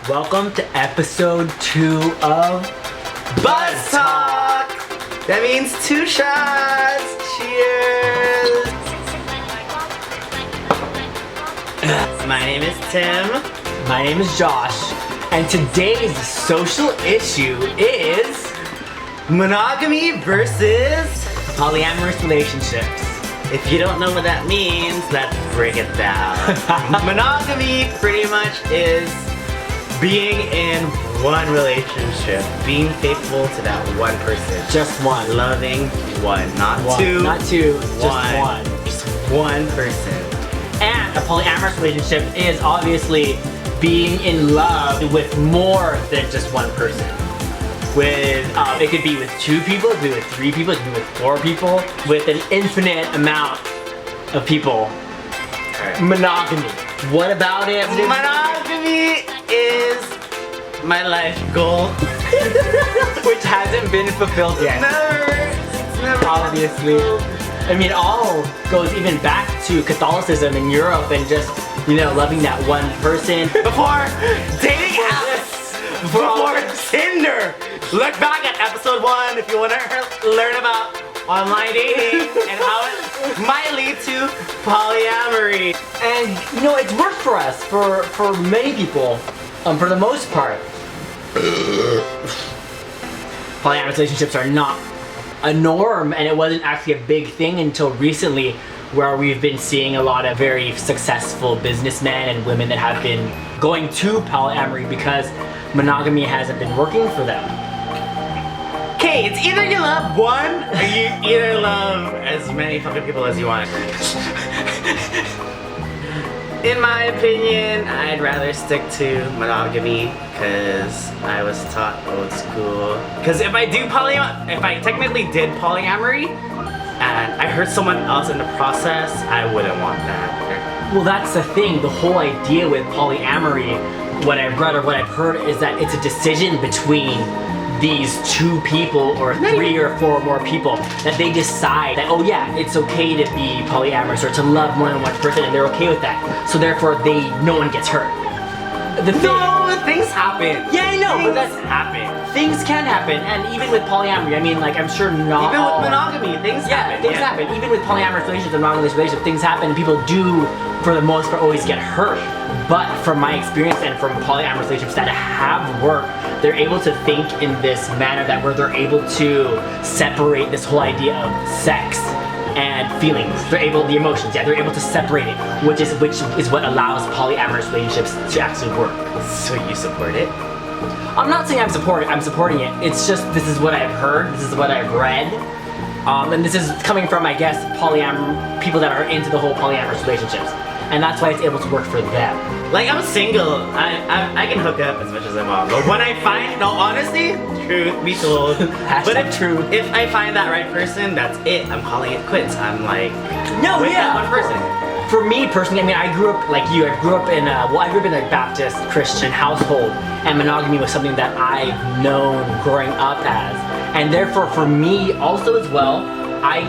Welcome to episode 2 of Buzz Talk! That means 2 shots! Cheers! My name is Tim. My name is Josh, and today's social issue is Monogamy versus... polyamorous relationships. If you don't know what that means, let's break it down. Monogamy pretty much is being in one relationship, being faithful to that one person. Just one. Loving one, not One. two. Not two, just one. Just one person. And a polyamorous relationship is obviously being in love with more than just one person. With it could be with 2 people, it could be with 3 people, it could be with 4 people, with an infinite amount of people. Monogamy. What about it? Monogamy is my life goal. Which hasn't been fulfilled yet. Never. Obviously. I mean, all goes even back to Catholicism in Europe and just, loving that one person. Before dating apps, before Tinder. Look back at episode 1 if you want to learn about online dating and how it might lead to polyamory. And it's worked for us, for many people, for the most part. Polyamorous relationships are not a norm, and it wasn't actually a big thing until recently, where we've been seeing a lot of very successful businessmen and women that have been going to polyamory because monogamy hasn't been working for them. Okay, it's either you love one or you either love as many fucking people as you want. In my opinion, I'd rather stick to monogamy because I was taught old school. Because if I technically did polyamory and I hurt someone else in the process, I wouldn't want that. Well, that's the thing. The whole idea with polyamory, what I've read or what I've heard, is that it's a decision between these 2 people or 3 or 4 more people that they decide that, oh yeah, it's okay to be polyamorous or to love more than one person, and they're okay with that. So therefore, no one gets hurt. No, things happen. Yeah, I know, but that's happen. Things can happen, and even with polyamory, I mean, I'm sure not Even all... with monogamy, things happen. Things happen. Even with polyamorous relationships and monogamous relationships, things happen, and people do, for the most part, always get hurt. But from my experience and from polyamorous relationships that have worked, they're able to think in this manner that where they're able to separate this whole idea of sex and feelings. They're able to separate it, which is what allows polyamorous relationships to actually work. So you support it? I'm not saying I'm supporting it. It's just, this is what I've heard, this is what I've read. And this is coming from, I guess, people that are into the whole polyamorous relationships. And that's why it's able to work for them. Like, I'm single. I can hook up as much as I want. But when I find, honestly, truth be told. But if I find that right person, that's it. I'm calling it quits. I'm like, that one person. For me personally, I mean, I grew up like you. I grew up in a Baptist Christian household, and monogamy was something that I've known growing up as. And therefore, for me also as well, I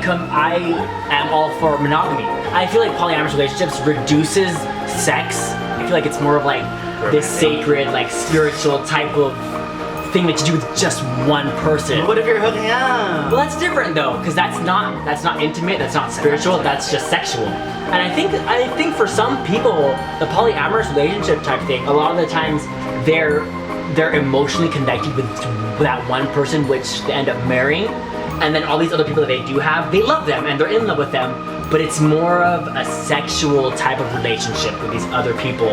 am all for monogamy. I feel like polyamorous relationships reduces sex. I feel like it's more of like this sacred, like spiritual type of thing that you do with just one person. What if you're hooking up? Well, that's different though, because that's not intimate, that's not spiritual, that's just sexual. And I think for some people, the polyamorous relationship type thing, a lot of the times they're emotionally connected with that one person, which they end up marrying. And then all these other people that they do have, they love them and they're in love with them, but it's more of a sexual type of relationship with these other people.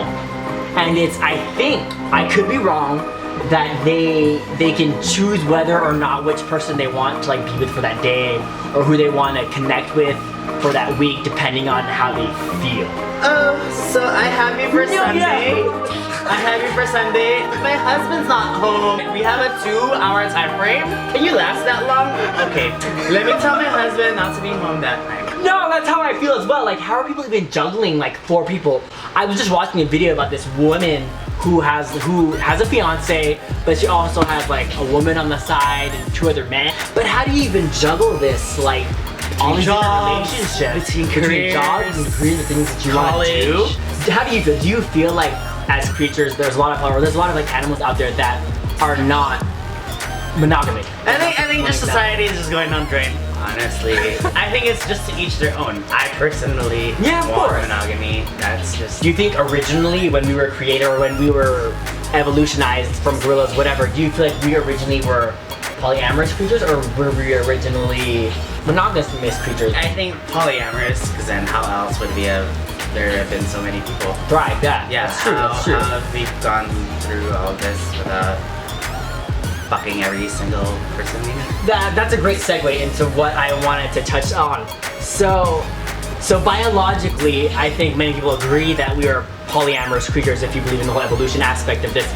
And I think, I could be wrong, that they can choose whether or not which person they want to be with for that day, or who they want to connect with for that week, depending on how they feel. Oh, so I have you for Sunday. I have you for Sunday. My husband's not home. We have a 2-hour time frame. Can you last that long? Okay, let me tell my husband not to be home that time. No, that's how I feel as well. Like, how are people even juggling 4 people? I was just watching a video about this woman who has a fiance, but she also has a woman on the side and 2 other men. But how do you even juggle this, all these different relationships, between jobs and careers, the things that you want to do? How do you feel? Do you feel like as creatures. There's a lot of like animals out there that are not monogamy. I think just society is just going down the drain. Honestly, I think it's just to each their own. I personally want monogamy. That's just. Do you think originally when we were created or when we were evolutionized from gorillas, whatever, do you feel like we originally were polyamorous creatures or were we originally monogamous creatures? I think polyamorous, because then how else would there have been so many people? Right, yeah. Yeah, that's true. How have we gone through all this without fucking every single person we met? That's a great segue into what I wanted to touch on. So biologically, I think many people agree that we are polyamorous creatures if you believe in the whole evolution aspect of this.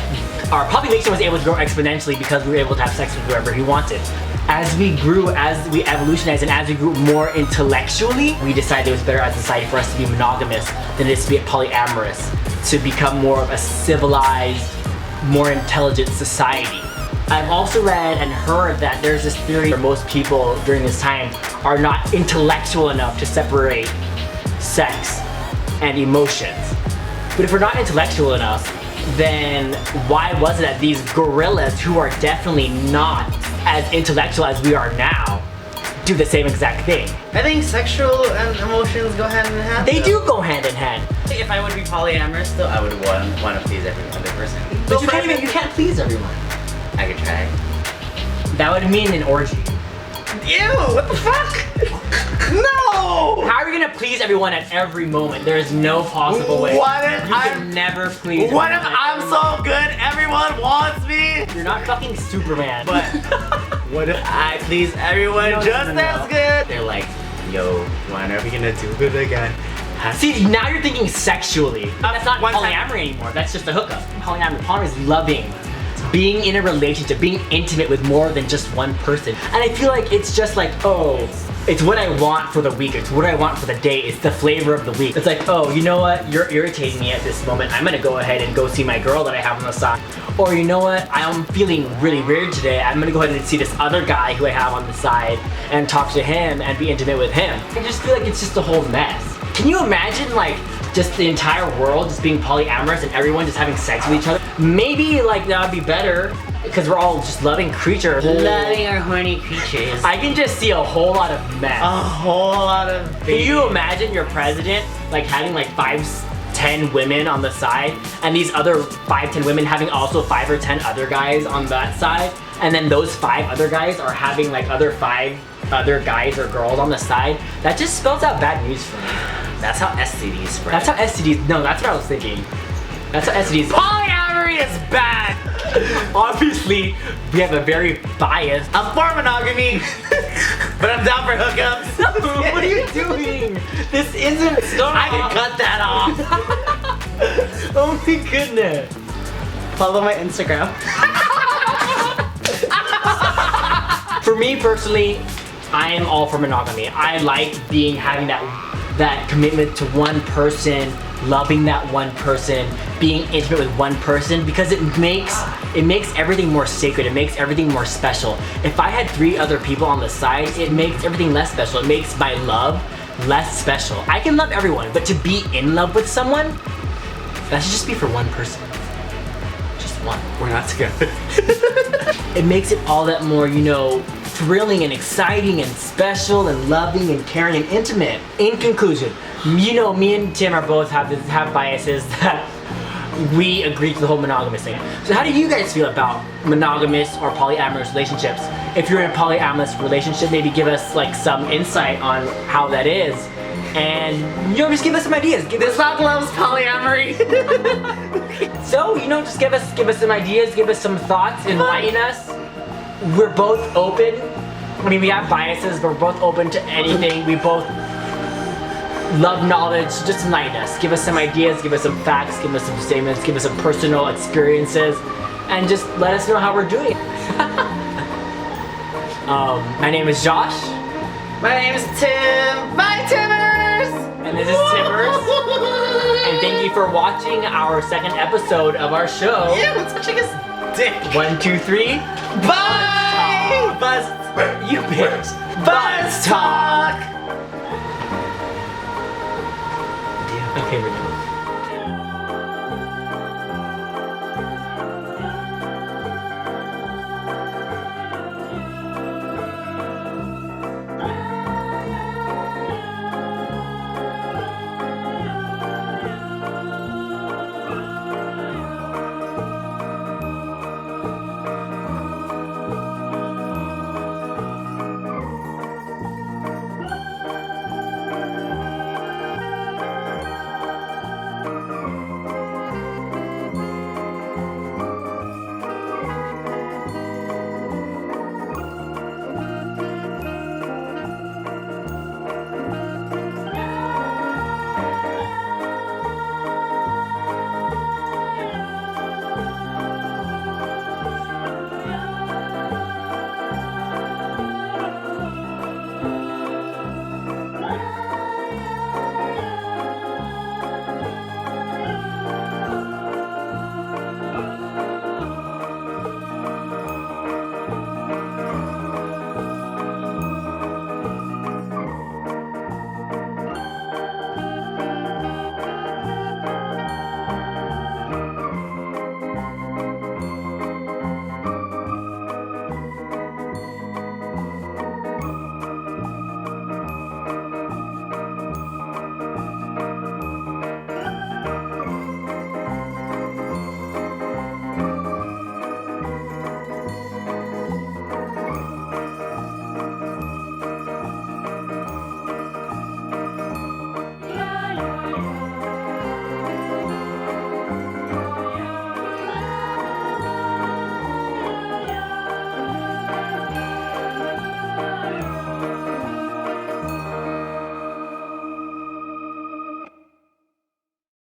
Our population was able to grow exponentially because we were able to have sex with whoever we wanted. As we grew, as we evolutionized, and as we grew more intellectually, we decided it was better as a society for us to be monogamous than it is to be polyamorous, to become more of a civilized, more intelligent society. I've also read and heard that there's this theory where most people during this time are not intellectual enough to separate sex and emotions. But if we're not intellectual enough, then why was it that these gorillas, who are definitely not as intellectual as we are now, do the same exact thing? I think sexual and emotions go hand in hand. They do go hand in hand. If I would be polyamorous though, I would want to please every other person. But you can't please everyone. I could try. That would mean an orgy. Ew, what the fuck? No! How are you gonna please everyone at every moment? There is no possible way. What if you can never please What if everyone I'm so good, everyone wants me? You're not fucking Superman. But what if I please everyone just as good? They're like, yo, when are we gonna do it again? See, now you're thinking sexually. That's not polyamory anymore. That's just a hookup. Polyamory is loving. Being in a relationship, being intimate with more than just one person. And I feel like it's just like, oh, it's what I want for the week. It's what I want for the day. It's the flavor of the week. It's like, oh, you know what? You're irritating me at this moment. I'm gonna go ahead and go see my girl that I have on the side. Or you know what? I'm feeling really weird today. I'm gonna go ahead and see this other guy who I have on the side and talk to him and be intimate with him. I just feel like it's just a whole mess. Can you imagine like just the entire world just being polyamorous and everyone just having sex with each other? Maybe like that would be better because we're all just loving creatures. Loving our horny creatures. I can just see a whole lot of mess. A whole lot of Can you imagine your president like having like 5-10 women on the side and these other 5-10 women having also 5 or 10 other guys on that side, and then those 5 other guys are having like other 5 other guys or girls on the side? That just spells out bad news for me. That's how STDs spread. That's how STDs, no, that's what I was thinking. That's how STDs. Polyamory is bad! Obviously, we have a very biased. I'm for monogamy, but I'm down for hookups. What are you doing? This isn't. I can cut that off. Oh my goodness. Follow my Instagram. For me personally, I am all for monogamy. I like having that commitment to one person, loving that one person, being intimate with one person, because it makes everything more sacred. It makes everything more special. If I had 3 other people on the side, it makes everything less special. It makes my love less special. I can love everyone, but to be in love with someone, that should just be for one person. Just one. We're not together. It makes it all that more, thrilling and exciting and special and loving and caring and intimate. In conclusion, me and Tim are both have biases that we agree to the whole monogamous thing. So how do you guys feel about monogamous or polyamorous relationships? If you're in a polyamorous relationship, maybe give us like some insight on how that is. And just give us some ideas. This dog loves polyamory. So just give us some ideas, give us some thoughts, enlighten us. We're both open. I mean, we have biases, but we're both open to anything. We both love knowledge. Just enlighten us. Give us some ideas, give us some facts, give us some statements, give us some personal experiences, and just let us know how we're doing. My name is Josh. My name is Tim. Bye, Timmers! And this is Timmers. And thank you for watching our second episode of our show. Yeah, what's touching his dick? 1, 2, 3. Bye! Buzz. You bitch. Buzz Talk! Okay, we're done.